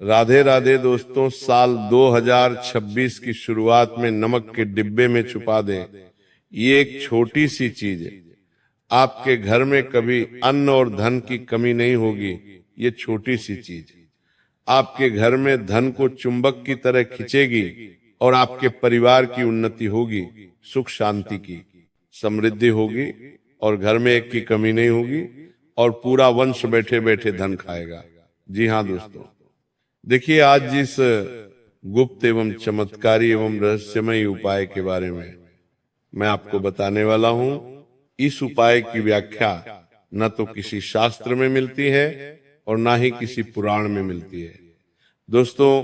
राधे राधे दोस्तों। साल 2026 की शुरुआत में नमक के डिब्बे में छुपा दें, ये एक छोटी सी चीज है। आपके घर में कभी अन्न और धन की कमी नहीं होगी। ये छोटी सी चीज आपके घर में धन को चुंबक की तरह खींचेगी और आपके परिवार की उन्नति होगी, सुख शांति की समृद्धि होगी और घर में एक की कमी नहीं होगी और पूरा वंश बैठे बैठे धन खाएगा। जी हाँ दोस्तों, देखिए आज जिस गुप्त एवं चमत्कारी एवं रहस्यमय उपाय के बारे में मैं आपको बताने वाला हूं, इस उपाय की व्याख्या न तो किसी शास्त्र में मिलती है और ना ही किसी पुराण में मिलती है। दोस्तों,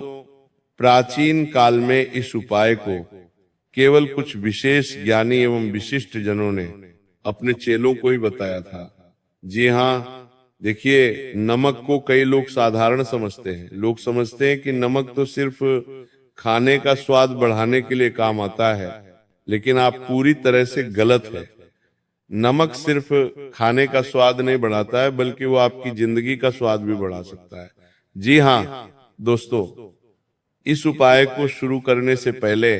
प्राचीन काल में इस उपाय को केवल कुछ विशेष ज्ञानी एवं विशिष्ट जनों ने अपने चेलों को ही बताया था। जी हाँ, देखिए नमक को कई लोग साधारण समझते हैं। लोग समझते हैं कि नमक तो सिर्फ खाने का स्वाद बढ़ाने के लिए काम आता है, लेकिन आप पूरी तरह से गलत है। नमक सिर्फ खाने का स्वाद नहीं बढ़ाता है, बल्कि वो आपकी जिंदगी का स्वाद भी बढ़ा सकता है। जी हाँ दोस्तों, इस उपाय को शुरू करने से पहले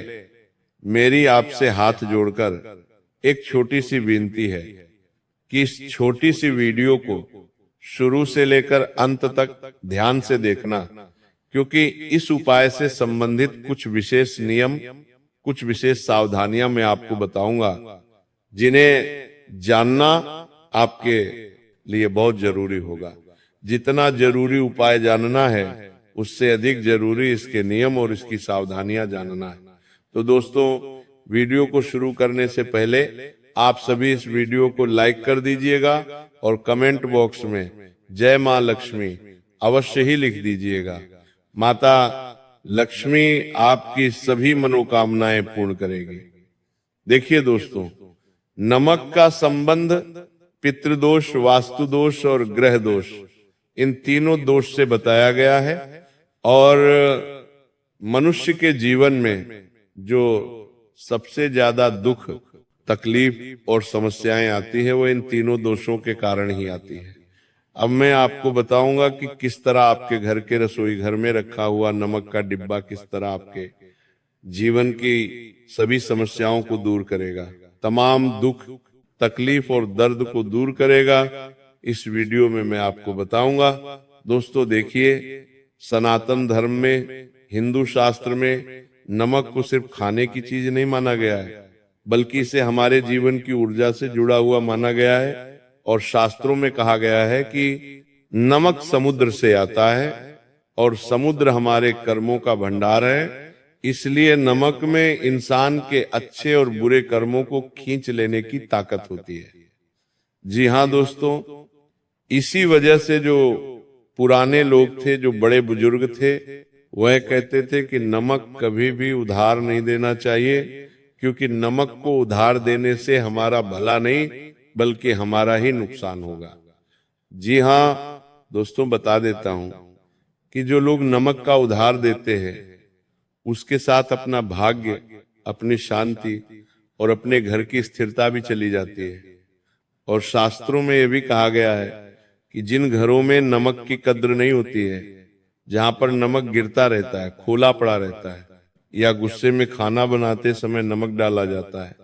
मेरी आपसे हाथ जोड़कर एक छोटी सी विनती है कि इस छोटी सी वीडियो को शुरू से लेकर अंत तक ध्यान से देखना, क्योंकि इस उपाय से संबंधित कुछ विशेष नियम, कुछ विशेष सावधानियां मैं आपको बताऊंगा, जिन्हें जानना आपके लिए बहुत जरूरी होगा। जितना जरूरी उपाय जानना है, उससे अधिक जरूरी इसके नियम और इसकी सावधानियां जानना है। तो दोस्तों, वीडियो को शुरू करने से पहले आप सभी इस वीडियो को लाइक कर दीजिएगा और कमेंट बॉक्स में जय मां लक्ष्मी अवश्य ही लिख दीजिएगा। माता लक्ष्मी आपकी सभी मनोकामनाएं पूर्ण करेगी। देखिए दोस्तों, नमक का संबंध पितृदोष, वास्तु दोष और ग्रह दोष, इन तीनों दोष से बताया गया है। और मनुष्य के जीवन में जो सबसे ज्यादा दुख, तकलीफ और समस्याएं आती है, वो इन तीनों दोषों के कारण ही आती है। अब मैं आपको बताऊंगा कि किस तरह आपके घर के रसोई घर में रखा हुआ नमक का डिब्बा किस तरह आपके जीवन की सभी समस्याओं को दूर करेगा, तमाम दुख, तकलीफ और दर्द को दूर करेगा। इस वीडियो में मैं आपको बताऊंगा। दोस्तों देखिए, सनातन धर्म में, हिंदू शास्त्र में नमक को सिर्फ खाने की चीज नहीं माना गया है, बल्कि इसे हमारे जीवन की ऊर्जा से जुड़ा हुआ माना गया है। और शास्त्रों में कहा गया है कि नमक समुद्र से आता है और समुद्र हमारे कर्मों का भंडार है। इसलिए नमक में इंसान के अच्छे और बुरे कर्मों को खींच लेने की ताकत होती है। जी हाँ दोस्तों, इसी वजह से जो पुराने लोग थे, जो बड़े बुजुर्ग थे, वह कहते थे कि नमक कभी भी उधार नहीं देना चाहिए, क्योंकि नमक को उधार देने से हमारा भला नहीं बल्कि हमारा ही नुकसान होगा। जी हाँ दोस्तों, बता देता हूं कि जो लोग नमक का उधार देते हैं, उसके साथ अपना भाग्य, अपनी शांति और अपने घर की स्थिरता भी चली जाती है। और शास्त्रों में यह भी कहा गया है कि जिन घरों में नमक की कद्र नहीं होती है, जहां पर नमक गिरता रहता है, खोला पड़ा रहता है, या गुस्से में खाना बनाते समय नमक डाला जाता है,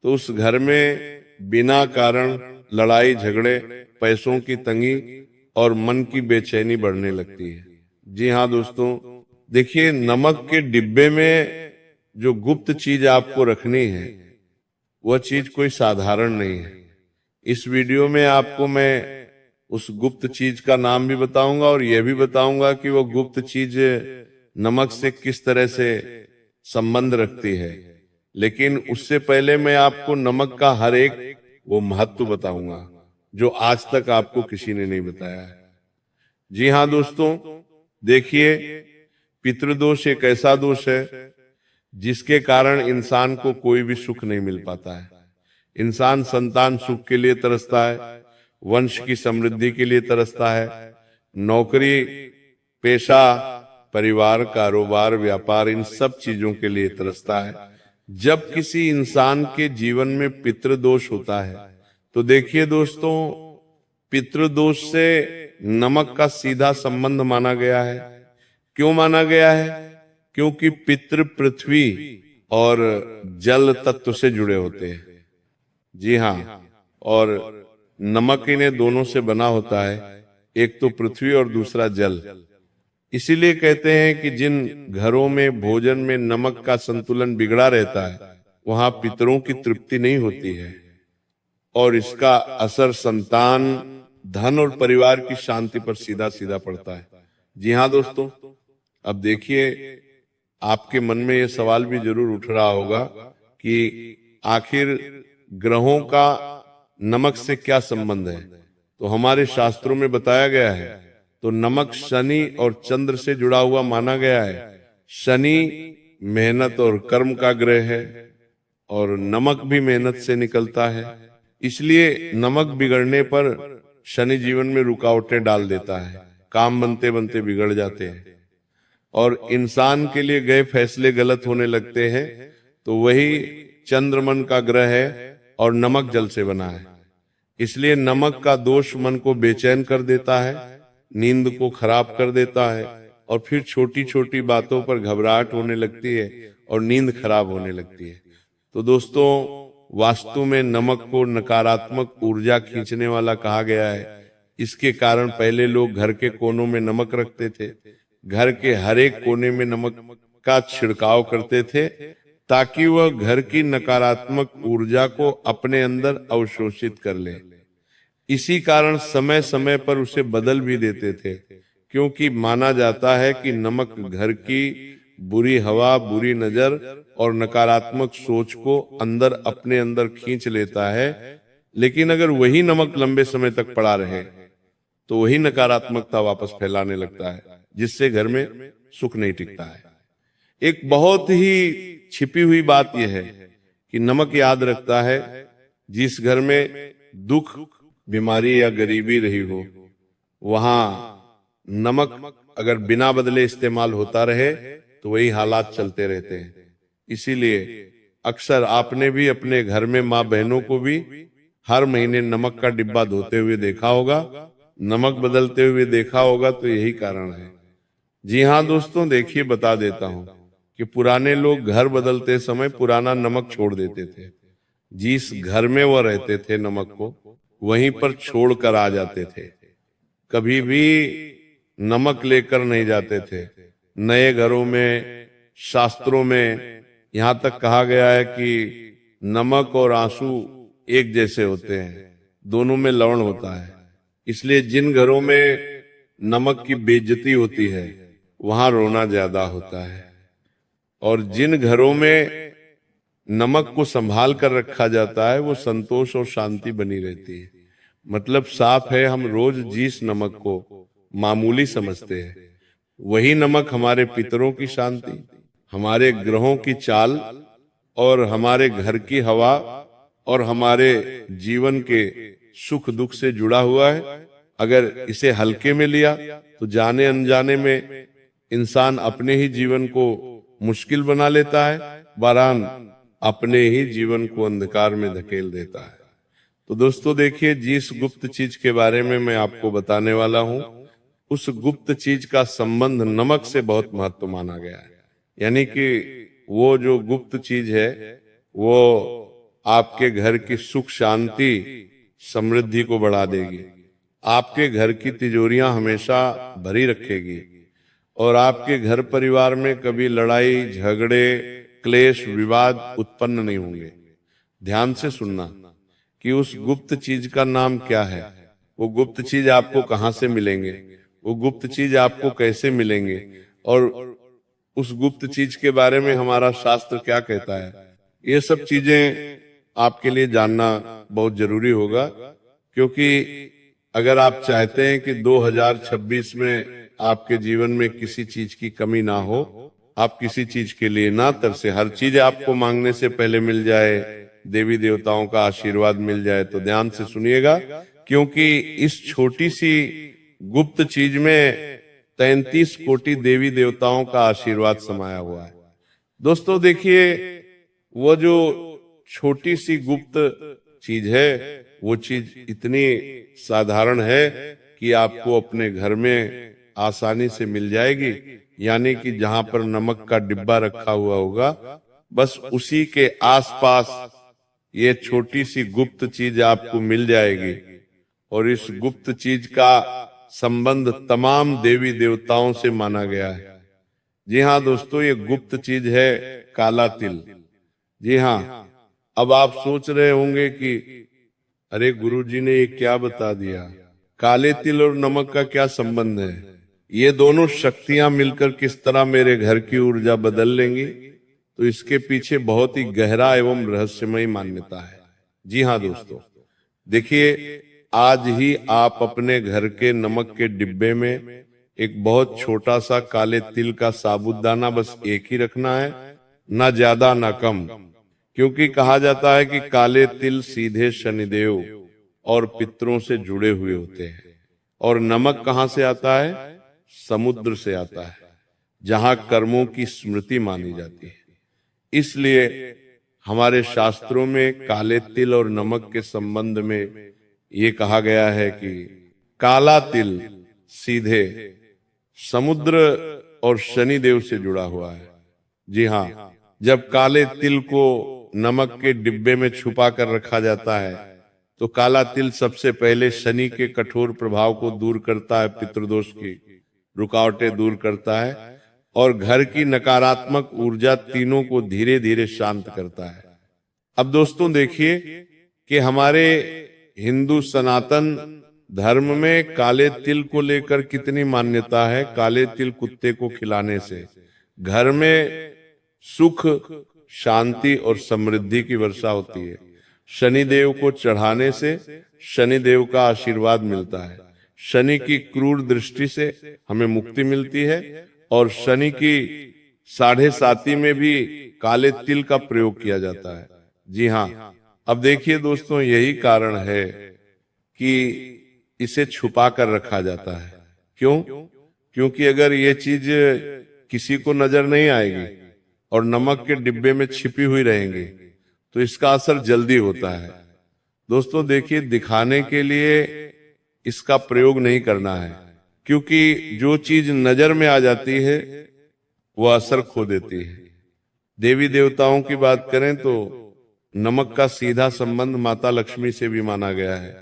तो उस घर में बिना कारण लड़ाई झगड़े, पैसों की तंगी और मन की बेचैनी बढ़ने लगती है। जी हाँ दोस्तों, देखिए नमक के डिब्बे में जो गुप्त चीज आपको रखनी है, वह चीज कोई साधारण नहीं है। इस वीडियो में आपको मैं उस गुप्त चीज का नाम भी बताऊंगा और यह भी बताऊंगा कि वो गुप्त चीज नमक से किस तरह से संबंध रखती है। लेकिन उससे पहले मैं आपको नमक का हर एक वो महत्व बताऊंगा जो आज तक आपको किसी ने नहीं बताया है। जी हाँ दोस्तों, देखिए पितृदोष एक ऐसा दोष है जिसके कारण इंसान को कोई भी सुख नहीं मिल पाता है। इंसान संतान सुख के लिए तरसता है, वंश की समृद्धि के लिए तरसता है, नौकरी, पेशा, परिवार, कारोबार, व्यापार, इन सब चीजों के लिए तरसता है। जब किसी इंसान के जीवन में पितृदोष होता है, तो देखिए दोस्तों, पितृदोष से नमक का सीधा संबंध माना गया है। क्यों माना गया है? क्योंकि पितृ पृथ्वी और जल तत्व से जुड़े होते हैं। जी हाँ, और नमक इन्हें दोनों से बना होता है, एक तो पृथ्वी और दूसरा जल। इसीलिए कहते हैं कि जिन घरों में भोजन में नमक का संतुलन बिगड़ा रहता है, वहां पितरों की तृप्ति नहीं होती है, और इसका असर संतान, धन और परिवार की शांति पर सीधा सीधा पड़ता है। जी हाँ दोस्तों, अब देखिए, आपके मन में यह सवाल भी जरूर उठ रहा होगा कि आखिर ग्रहों का नमक से क्या संबंध है। तो हमारे शास्त्रों में बताया गया है, तो नमक शनि और चंद्र से जुड़ा हुआ माना गया है। शनि मेहनत और कर्म का ग्रह है, और नमक भी मेहनत से निकलता है। इसलिए नमक बिगड़ने पर शनि जीवन में रुकावटें डाल देता है, काम बनते बनते बिगड़ जाते हैं, और इंसान के लिए गए फैसले गलत होने लगते हैं। तो वही चंद्र मन का ग्रह है और नमक जल से बना है। इसलिए नमक का दोष मन को बेचैन कर देता है, नींद को खराब कर देता है, और फिर छोटी छोटी बातों पर घबराहट होने लगती है और नींद खराब होने लगती है। तो दोस्तों, वास्तु में नमक को नकारात्मक ऊर्जा खींचने वाला कहा गया है। इसके कारण पहले लोग घर के कोनों में नमक रखते थे, घर के हर एक कोने में नमक का छिड़काव करते थे, ताकि वह घर की नकारात्मक ऊर्जा को अपने अंदर अवशोषित कर ले। इसी कारण समय समय पर उसे बदल भी देते थे, क्योंकि माना जाता है कि नमक घर की बुरी हवा, बुरी नजर और नकारात्मक सोच को अंदर अपने अंदर खींच लेता है। लेकिन अगर वही नमक लंबे समय तक पड़ा रहे तो वही नकारात्मकता वापस फैलाने लगता है, जिससे घर में सुख नहीं टिकता है। एक बहुत ही छिपी हुई बात यह है कि नमक याद रखता है, जिस घर में दुख, बीमारी या गरीबी रही हो, वहां नमक अगर बिना बदले इस्तेमाल होता रहे तो वही हालात चलते रहते हैं। इसीलिए अक्सर आपने भी अपने घर में माँ बहनों को भी हर महीने नमक का डिब्बा धोते हुए देखा होगा, नमक बदलते हुए देखा होगा, तो यही कारण है। जी हाँ दोस्तों, देखिए, बता देता हूं कि पुराने लोग घर बदलते समय पुराना नमक छोड़ देते थे। जिस घर में वो रहते थे नमक को वहीं पर छोड़ कर आ जाते थे, कभी भी नमक लेकर नहीं जाते थे। नए घरों में, शास्त्रों में यहां तक कहा गया है कि नमक और आंसू एक जैसे होते हैं, दोनों में लवण होता है। इसलिए जिन घरों में नमक की बेइज्जती होती है वहां रोना ज्यादा होता है, और जिन घरों में नमक को संभाल कर रखा जाता है वो संतोष और शांति बनी रहती है। मतलब साफ है, हम रोज जिस नमक को मामूली समझते हैं, वही नमक हमारे पितरों की शांति, हमारे ग्रहों की चाल और हमारे घर की हवा और हमारे जीवन के सुख दुख से जुड़ा हुआ है। अगर इसे हल्के में लिया तो जाने अनजाने में इंसान अपने ही जीवन को मुश्किल बना लेता है, बहरहाल अपने ही जीवन को अंधकार में धकेल देता है। तो दोस्तों देखिए, जिस गुप्त चीज के बारे में मैं आपको बताने वाला हूं, उस गुप्त चीज का संबंध नमक से बहुत महत्व माना गया है। यानी कि वो जो गुप्त चीज है वो आपके घर की सुख शांति समृद्धि को बढ़ा देगी, आपके घर की तिजोरियां हमेशा भरी रखेगी, और आपके घर परिवार में कभी लड़ाई झगड़े क्लेश विवाद उत्पन्न नहीं होंगे। ध्यान से सुनना कि उस गुप्त चीज का नाम क्या है, वो गुप्त चीज आपको कहां से मिलेंगे, वो गुप्त चीज आपको कैसे मिलेंगे, और उस गुप्त चीज के बारे में हमारा शास्त्र क्या कहता है। ये सब चीजें आपके लिए जानना बहुत जरूरी होगा, क्योंकि अगर आप चाहते हैं कि 2026 में आपके जीवन में किसी चीज की कमी ना हो, आप किसी चीज के लिए ना तरसे, हर चीज आपको मांगने से पहले मिल जाए, देवी देवताओं का आशीर्वाद मिल जाए, तो ध्यान से सुनिएगा, क्योंकि इस छोटी सी गुप्त चीज में 33 कोटि देवी देवताओं का आशीर्वाद समाया हुआ है। दोस्तों देखिए, वो जो छोटी सी गुप्त चीज है वो चीज इतनी साधारण है कि आपको अपने घर में आसानी से मिल जाएगी, यानी कि जहां पर नमक का डिब्बा रखा हुआ होगा, बस उसी के आसपास ये छोटी सी गुप्त चीज आपको मिल जाएगी। और इस गुप्त चीज का संबंध तमाम देवी देवताओं से माना गया है। जी हाँ दोस्तों, ये गुप्त चीज है काला तिल। जी हाँ, अब आप सोच रहे होंगे कि अरे गुरुजी ने ये क्या बता दिया, काले तिल और नमक का क्या संबंध है, ये दोनों शक्तियां मिलकर किस तरह मेरे घर की ऊर्जा बदल लेंगी। तो इसके पीछे बहुत ही गहरा एवं रहस्यमयी मान्यता है। जी हाँ दोस्तों, देखिए, आज ही आप अपने घर के नमक के डिब्बे में एक बहुत छोटा सा काले तिल का साबुदाना बस एक ही रखना है, ना ज्यादा ना कम। क्योंकि कहा जाता है कि काले तिल सीधे शनिदेव और पितरों से जुड़े हुए होते हैं। और नमक कहाँ से आता है? समुद्र से आता है, जहां कर्मों की स्मृति मानी जाती है। इसलिए हमारे शास्त्रों में काले तिल और नमक के संबंध में ये कहा गया है कि काला तिल सीधे समुद्र और शनिदेव से जुड़ा हुआ है। जी हाँ, जब काले तिल को नमक के डिब्बे में छुपा कर रखा जाता है तो काला तिल सबसे पहले शनि के कठोर प्रभाव को दूर करता है, पितृदोष की रुकावटें दूर करता है और घर की नकारात्मक ऊर्जा तीनों को धीरे धीरे शांत करता है। अब दोस्तों देखिए कि हमारे हिंदू सनातन धर्म में काले तिल को लेकर कितनी मान्यता है। काले तिल कुत्ते को खिलाने से घर में सुख, शांति और समृद्धि की वर्षा होती है। शनिदेव को चढ़ाने से शनिदेव का आशीर्वाद मिलता है। शनि की क्रूर दृष्टि से हमें मुक्ति मिलती है और शनि की 7.5 में भी काले तिल का प्रयोग किया जाता है। जी हाँ, अब देखिए दोस्तों, यही कारण है कि इसे छुपा कर रखा जाता है। क्यों? क्योंकि अगर ये चीज किसी को नजर नहीं आएगी और नमक के डिब्बे में छिपी हुई रहेंगी तो इसका असर जल्दी होता है। दोस्तों देखिए, दिखाने के लिए इसका प्रयोग नहीं करना है, क्योंकि जो चीज नजर में आ जाती है वो असर खो देती है। देवी देवताओं की बात करें तो नमक का सीधा संबंध माता लक्ष्मी से भी माना गया है।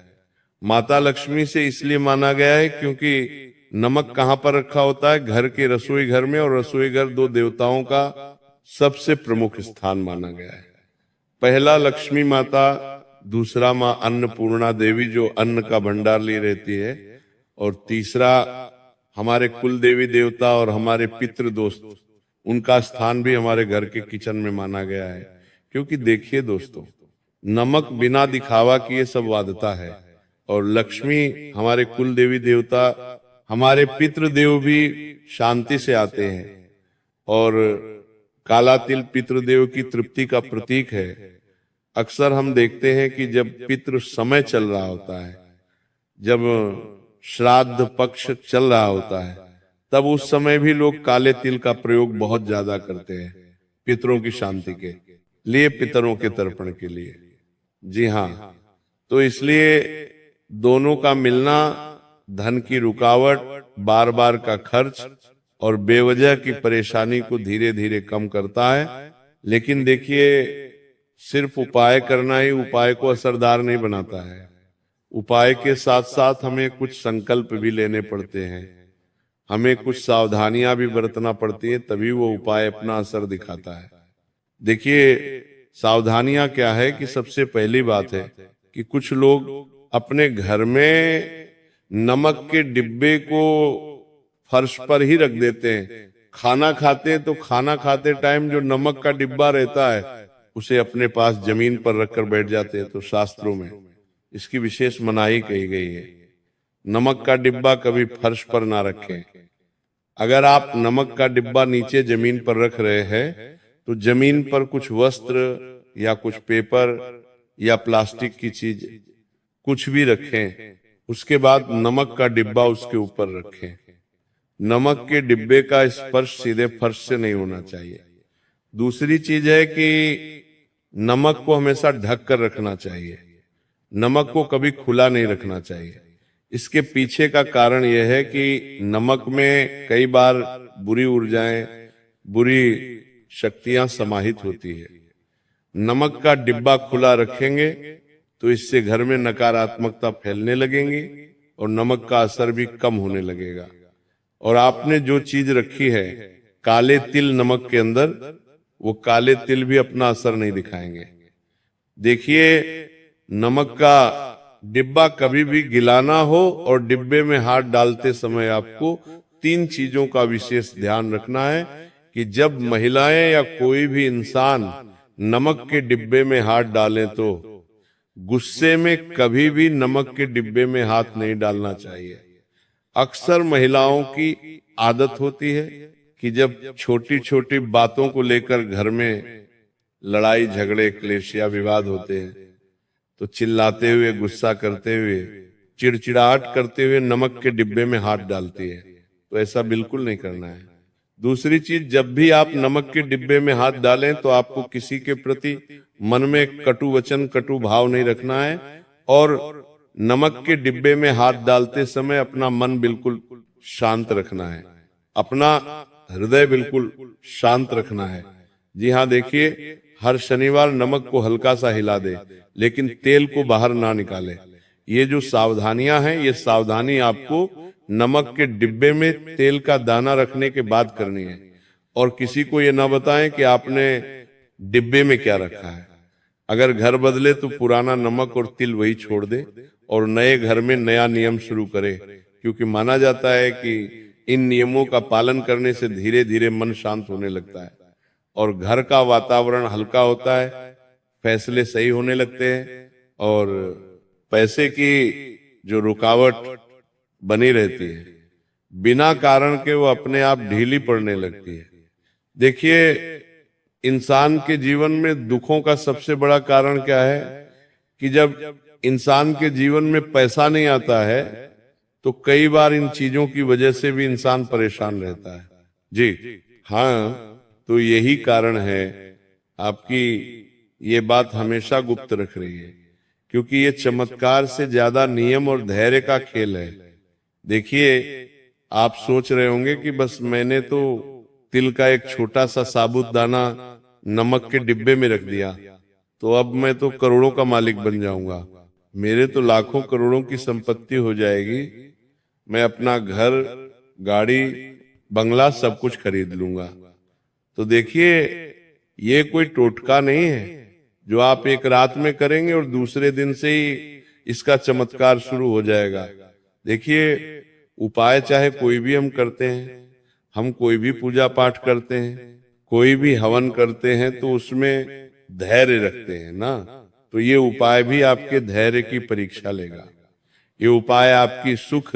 माता लक्ष्मी से इसलिए माना गया है क्योंकि नमक कहाँ पर रखा होता है? घर के रसोई घर में, और रसोई घर 2 देवताओं का सबसे प्रमुख स्थान माना गया है। पहला लक्ष्मी माता, दूसरा माँ अन्नपूर्णा देवी जो अन्न का भंडार ली रहती है, और तीसरा हमारे कुल देवी देवता और हमारे पितृ दोस्त, उनका स्थान भी हमारे घर के किचन में माना गया है। क्योंकि देखिए दोस्तों, नमक बिना दिखावा किए सब वादता है और लक्ष्मी हमारे कुल देवी देवता, हमारे पितृदेव भी शांति से आते हैं और काला तिल पितृदेव की तृप्ति का प्रतीक है। अक्सर हम देखते हैं कि जब पितृ समय चल रहा होता है, जब श्राद्ध पक्ष चल रहा होता है, तब उस समय भी लोग काले तिल का प्रयोग बहुत ज्यादा करते हैं, पितरों की शांति के लिए, पितरों के तर्पण के लिए। जी हाँ, तो इसलिए दोनों का मिलना धन की रुकावट, बार बार का खर्च और बेवजह की परेशानी को धीरे धीरे कम करता है। लेकिन देखिए, सिर्फ उपाय करना ही उपाय को असरदार नहीं बनाता है। उपाय के साथ साथ हमें कुछ संकल्प भी लेने पड़ते हैं, हमें कुछ सावधानियां भी बरतना पड़ती है, तभी वो उपाय अपना असर दिखाता है। देखिए, सावधानियां क्या है कि सबसे पहली बात है कि कुछ लोग अपने घर में नमक के डिब्बे को फर्श पर ही रख देते हैं। खाना खाते हैं तो खाना खाते टाइम जो नमक का डिब्बा रहता है उसे अपने पास जमीन पर रखकर बैठ जाते हैं। तो शास्त्रों में इसकी विशेष मनाही कही गई है। नमक का डिब्बा कभी फर्श पर ना रखें। अगर आप नमक का डिब्बा नीचे जमीन पर रख रहे हैं तो जमीन पर कुछ वस्त्र या कुछ पेपर या प्लास्टिक की चीज कुछ भी रखें, उसके बाद नमक का डिब्बा उसके ऊपर रखें। नमक के डिब्बे का स्पर्श सीधे फर्श से नहीं होना चाहिए। दूसरी चीज है कि नमक को हमेशा ढक कर रखना चाहिए, नमक को कभी खुला नहीं रखना चाहिए। इसके पीछे का कारण यह है कि नमक में कई बार बुरी ऊर्जाएं, बुरी शक्तियां समाहित होती है। नमक का डिब्बा खुला रखेंगे तो इससे घर में नकारात्मकता फैलने लगेंगी और नमक का असर भी कम होने लगेगा। और आपने जो चीज रखी है काले तिल नमक के अंदर, वो काले तिल भी अपना असर नहीं दिखाएंगे। देखिए, नमक का डिब्बा कभी भी गिलाना हो और डिब्बे में हाथ डालते समय आपको 3 चीजों का विशेष ध्यान रखना है कि जब महिलाएं या कोई भी इंसान नमक के डिब्बे में हाथ डालें तो गुस्से में कभी भी नमक के डिब्बे में हाथ नहीं डालना चाहिए। अक्सर महिलाओं की आदत होती है कि जब छोटी छोटी बातों को लेकर घर में लड़ाई झगड़े क्लेश या विवाद होते हैं तो चिल्लाते हुए, गुस्सा करते हुए, चिड़चिड़ाहट करते हुए नमक के डिब्बे में हाथ डालती है। तो ऐसा बिल्कुल नहीं करना है। दूसरी चीज, जब भी आप नमक के डिब्बे में हाथ डालें तो आपको किसी के प्रति मन में कटु वचन, कटु भाव नहीं रखना है और नमक के डिब्बे में हाथ डालते समय अपना मन बिल्कुल शांत रखना है, अपना हृदय बिल्कुल शांत रखना है। जी हाँ, देखिए, हर शनिवार नमक को हल्का सा हिला दे लेकिन तेल को बाहर ना निकाले। ये जो सावधानियां हैं, ये सावधानी आपको नमक के डिब्बे में तेल का दाना रखने के बाद करनी है। और किसी को ये ना बताएं कि आपने डिब्बे में क्या रखा है। अगर घर बदले तो पुराना नमक और तिल वही छोड़ दे और नए घर में नया नियम शुरू करे, क्योंकि माना जाता है कि इन नियमों का पालन करने से धीरे धीरे मन शांत होने लगता है और घर का वातावरण हल्का होता है, फैसले सही होने लगते हैं और पैसे की जो रुकावट बनी रहती है बिना कारण के वो अपने आप ढीली पड़ने लगती है। देखिए, इंसान के जीवन में दुखों का सबसे बड़ा कारण क्या है कि जब इंसान के जीवन में पैसा नहीं आता है तो कई बार इन चीजों की वजह से भी इंसान परेशान रहता है। जी हाँ, तो यही कारण है। आपकी ये बात हमेशा गुप्त रख रही है, क्योंकि ये चमत्कार से ज्यादा नियम और धैर्य का खेल है। देखिए, आप सोच रहे होंगे कि बस मैंने तो तिल का एक छोटा सा साबुत दाना नमक के डिब्बे में रख दिया तो अब मैं तो करोड़ों का मालिक बन जाऊंगा, मेरे तो लाखों करोड़ों की संपत्ति हो जाएगी, मैं अपना घर, गाड़ी, बंगला सब कुछ खरीद लूंगा। तो देखिए, ये कोई टोटका नहीं है जो आप एक रात में करेंगे और दूसरे दिन से ही इसका चमत्कार शुरू हो जाएगा। देखिए, उपाय चाहे कोई भी हम करते हैं, हम कोई भी पूजा पाठ करते हैं, कोई भी हवन करते हैं तो उसमें धैर्य रखते हैं ना, तो ये उपाय भी आपके धैर्य की परीक्षा लेगा। ये उपाय आपकी सुख,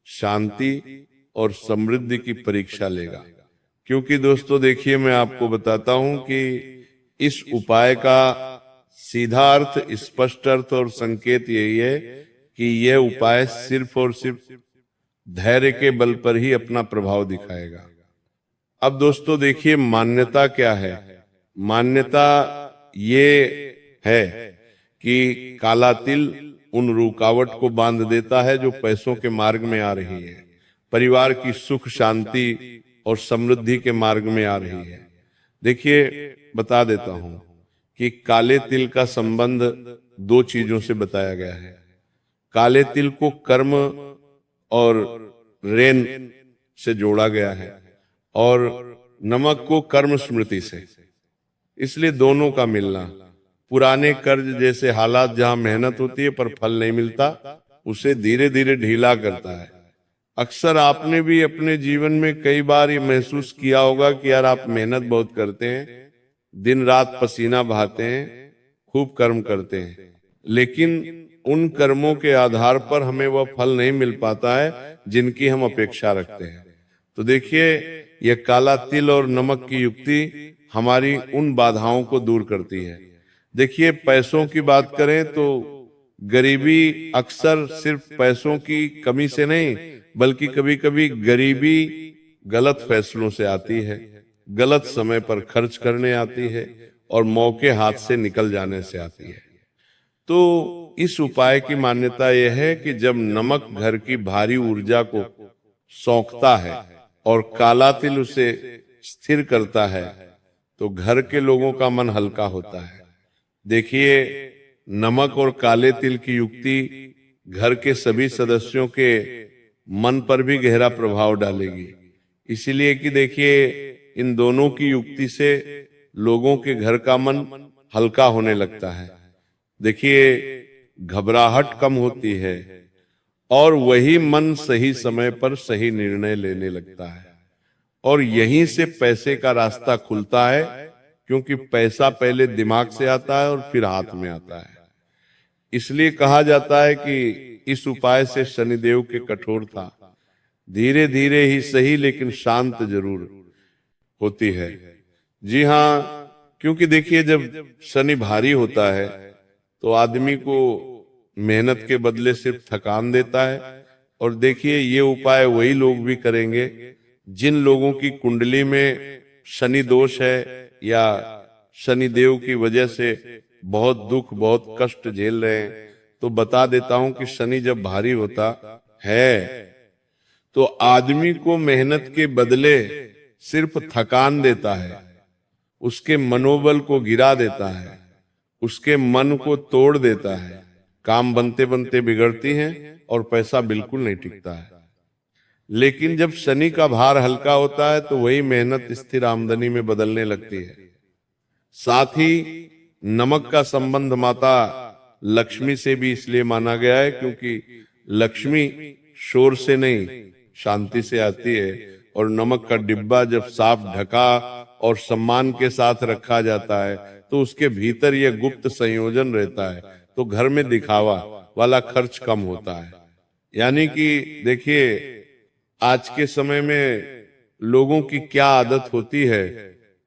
शांति और समृद्धि की परीक्षा लेगा। क्योंकि दोस्तों देखिए, मैं आपको बताता हूं कि इस उपाय का सीधा अर्थ, स्पष्ट अर्थ और संकेत यही है कि यह उपाय सिर्फ और सिर्फ धैर्य के बल पर ही अपना प्रभाव दिखाएगा। अब दोस्तों देखिए, मान्यता क्या है? मान्यता ये है कि काला तिल उन रुकावट को बांध देता है जो पैसों के मार्ग में आ रही है, परिवार की सुख, शांति और समृद्धि के मार्ग में आ रही है। देखिए, बता देता हूं कि काले तिल का संबंध 2 चीजों से बताया गया है। काले तिल को कर्म और रेन से जोड़ा गया है और नमक को कर्म स्मृति से, इसलिए दोनों का मिलना। पुराने कर्ज जैसे हालात जहां मेहनत होती है पर फल नहीं मिलता, उसे धीरे धीरे ढीला करता है। अक्सर आपने भी अपने जीवन में कई बार ये महसूस किया होगा कि यार, आप मेहनत बहुत करते हैं, दिन रात पसीना बहाते हैं, खूब कर्म करते हैं, लेकिन उन कर्मों के आधार पर हमें वह फल नहीं मिल पाता है जिनकी हम अपेक्षा रखते हैं। तो देखिए, यह काला तिल और नमक की युक्ति हमारी उन बाधाओं को दूर करती है। देखिए, पैसों की बात करें तो गरीबी अक्सर सिर्फ पैसों की कमी से नहीं, बल्कि कभी कभी गरीबी गलत फैसलों से आती है, गलत समय पर खर्च करने आती है और मौके हाथ से निकल जाने से आती है। तो इस उपाय की मान्यता यह है कि जब नमक घर की भारी ऊर्जा को सौंकता है और काला तिल उसे स्थिर करता है तो घर के लोगों का मन हल्का होता है। देखिए, नमक और काले तिल की युक्ति घर के सभी सदस्यों के मन पर भी गहरा प्रभाव डालेगी। इसीलिए कि देखिए, इन दोनों की युक्ति से लोगों के घर का मन हल्का होने लगता है। देखिए, घबराहट कम होती है और वही मन सही समय पर सही निर्णय लेने लगता है और यहीं से पैसे का रास्ता खुलता है, क्योंकि पैसा पहले दिमाग से आता है और फिर हाथ में आता है। इसलिए कहा जाता है कि इस उपाय से शनिदेव के कठोर था, धीरे धीरे ही सही लेकिन शांत जरूर होती है। जी हाँ, क्योंकि देखिए, जब शनि भारी होता है तो आदमी को मेहनत के बदले सिर्फ थकान देता है। और देखिए, ये उपाय वही लोग भी करेंगे जिन लोगों की कुंडली में शनि दोष है या शनि देव की वजह से बहुत दुख बहुत कष्ट झेल रहे हैं। तो बता देता हूं कि शनि जब भारी होता है तो आदमी को मेहनत के बदले सिर्फ थकान देता है, उसके मनोबल को गिरा देता है, उसके मन को तोड़ देता है। काम बनते बनते बिगड़ती हैं और पैसा बिल्कुल नहीं टिकता है। लेकिन जब शनि का भार हल्का होता है तो वही मेहनत स्थिर आमदनी में बदलने लगती है। साथ ही नमक का संबंध माता लक्ष्मी से भी इसलिए माना गया है क्योंकि लक्ष्मी शोर से नहीं, शांति से आती है। और नमक का डिब्बा जब साफ ढका और सम्मान के साथ रखा जाता है तो उसके भीतर यह गुप्त संयोजन रहता है, तो घर में दिखावा वाला खर्च कम होता है। यानी कि देखिए, आज के समय में लोगों की क्या आदत होती है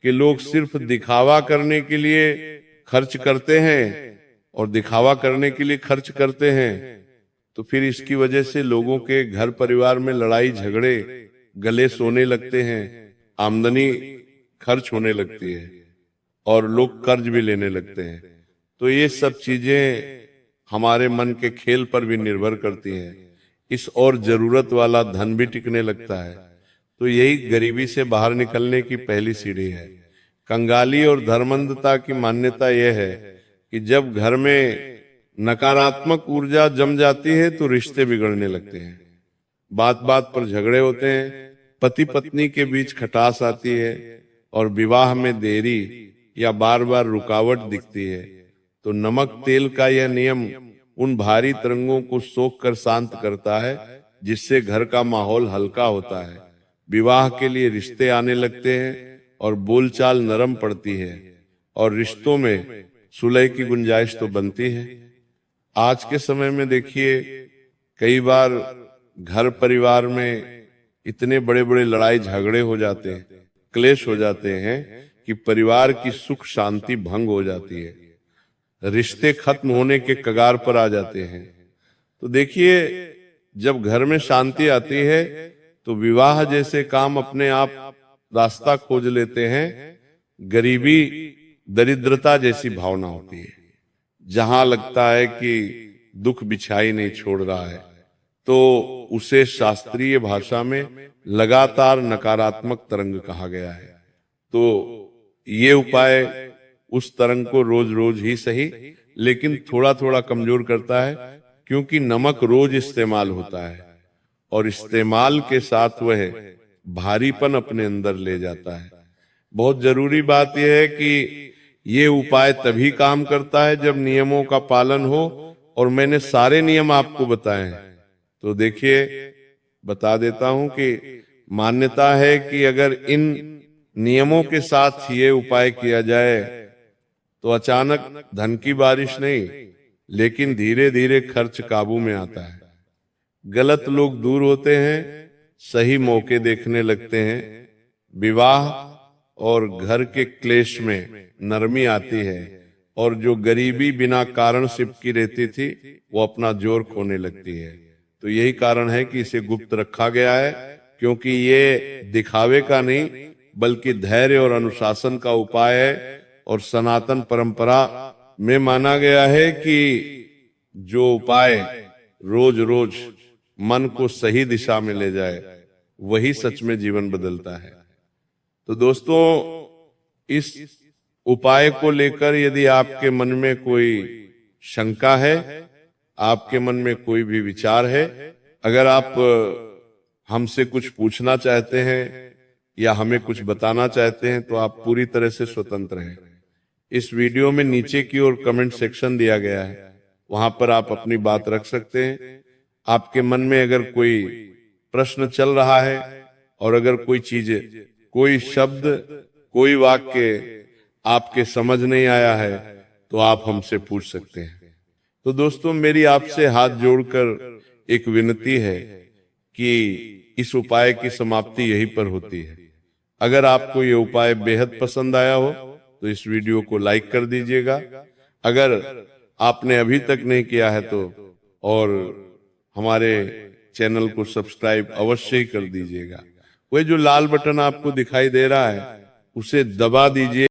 कि लोग सिर्फ दिखावा करने के लिए खर्च करते हैं और दिखावा करने के लिए खर्च करते हैं, तो फिर इसकी वजह से लोगों के घर परिवार में लड़ाई झगड़े, गले सोने लगते हैं, आमदनी खर्च होने लगती है और लोग कर्ज भी लेने लगते हैं। तो ये सब चीजें हमारे मन के खेल पर भी निर्भर करती हैं। इस और जरूरत वाला धन भी टिकने लगता है। तो यही गरीबी से बाहर निकलने की पहली सीढ़ी है। कंगाली और धर्मंधता की मान्यता यह है कि जब घर में नकारात्मक ऊर्जा जम जाती है तो रिश्ते बिगड़ने लगते हैं, बात बात पर झगड़े होते हैं, पति पत्नी के बीच खटास आती है और विवाह में देरी या बार बार रुकावट दिखती है। तो नमक तेल का यह नियम उन भारी तरंगों को सोख कर शांत करता है, जिससे घर का माहौल हल्का होता है, विवाह के लिए रिश्ते आने लगते हैं और बोलचाल नरम पड़ती है और रिश्तों में सुलह की गुंजाइश तो बनती है। आज के समय में देखिए, कई बार घर परिवार में इतने बड़े बड़े लड़ाई झगड़े हो जाते हैं, क्लेश हो जाते हैं कि परिवार की सुख शांति भंग हो जाती है, रिश्ते खत्म होने के कगार पर आ जाते हैं। तो देखिए, जब घर में शांति आती है तो विवाह जैसे काम अपने आप रास्ता खोज लेते हैं। गरीबी दरिद्रता जैसी भावना होती है, जहां लगता है कि दुख बिछाई नहीं छोड़ रहा है, तो उसे शास्त्रीय भाषा में लगातार नकारात्मक तरंग कहा गया है। तो ये उपाय उस तरंग को रोज रोज ही सही लेकिन थोड़ा थोड़ा कमजोर करता है, क्योंकि नमक रोज इस्तेमाल होता है और इस्तेमाल के साथ वह भारीपन अपने अंदर ले जाता है। बहुत जरूरी बात यह है कि ये उपाय तभी काम करता है जब नियमों का पालन हो, और मैंने सारे नियम आपको बताए हैं। तो देखिए, बता देता हूं कि मान्यता है कि अगर इन नियमों के साथ ये उपाय किया जाए तो अचानक धन की बारिश नहीं, लेकिन धीरे धीरे खर्च काबू में आता है, गलत लोग दूर होते हैं, सही मौके देखने लगते हैं, विवाह और घर के क्लेश में नरमी आती है, और जो गरीबी बिना कारण सिपकी रहती थी वो अपना जोर खोने लगती है। तो यही कारण है कि इसे गुप्त रखा गया है, क्योंकि ये दिखावे का नहीं बल्कि धैर्य और अनुशासन का उपाय है। और सनातन परंपरा में माना गया है कि जो उपाय रोज रोज मन को सही दिशा में ले जाए वही सच में जीवन बदलता है। तो दोस्तों, इस उपाय को लेकर यदि आपके मन में कोई शंका है, आपके मन में कोई भी विचार है, अगर आप हमसे कुछ पूछना चाहते हैं या हमें कुछ बताना चाहते हैं, तो आप पूरी तरह से स्वतंत्र हैं। इस वीडियो में नीचे की ओर कमेंट सेक्शन दिया गया है, वहां पर आप अपनी बात रख सकते हैं। आपके मन में अगर कोई प्रश्न चल रहा है और अगर कोई चीज, कोई शब्द, कोई वाक्य आपके समझ नहीं आया है, तो आप हमसे पूछ सकते हैं। तो दोस्तों, मेरी आपसे हाथ जोड़कर एक विनती है कि इस उपाय की समाप्ति यहीं पर होती है। अगर आपको ये उपाय बेहद पसंद आया हो तो इस वीडियो को लाइक कर दीजिएगा। अगर आपने अभी तक नहीं किया है तो और हमारे चैनल को सब्सक्राइब अवश्य ही कर दीजिएगा। वह जो लाल बटन आपको दिखाई दे रहा है उसे दबा दीजिए।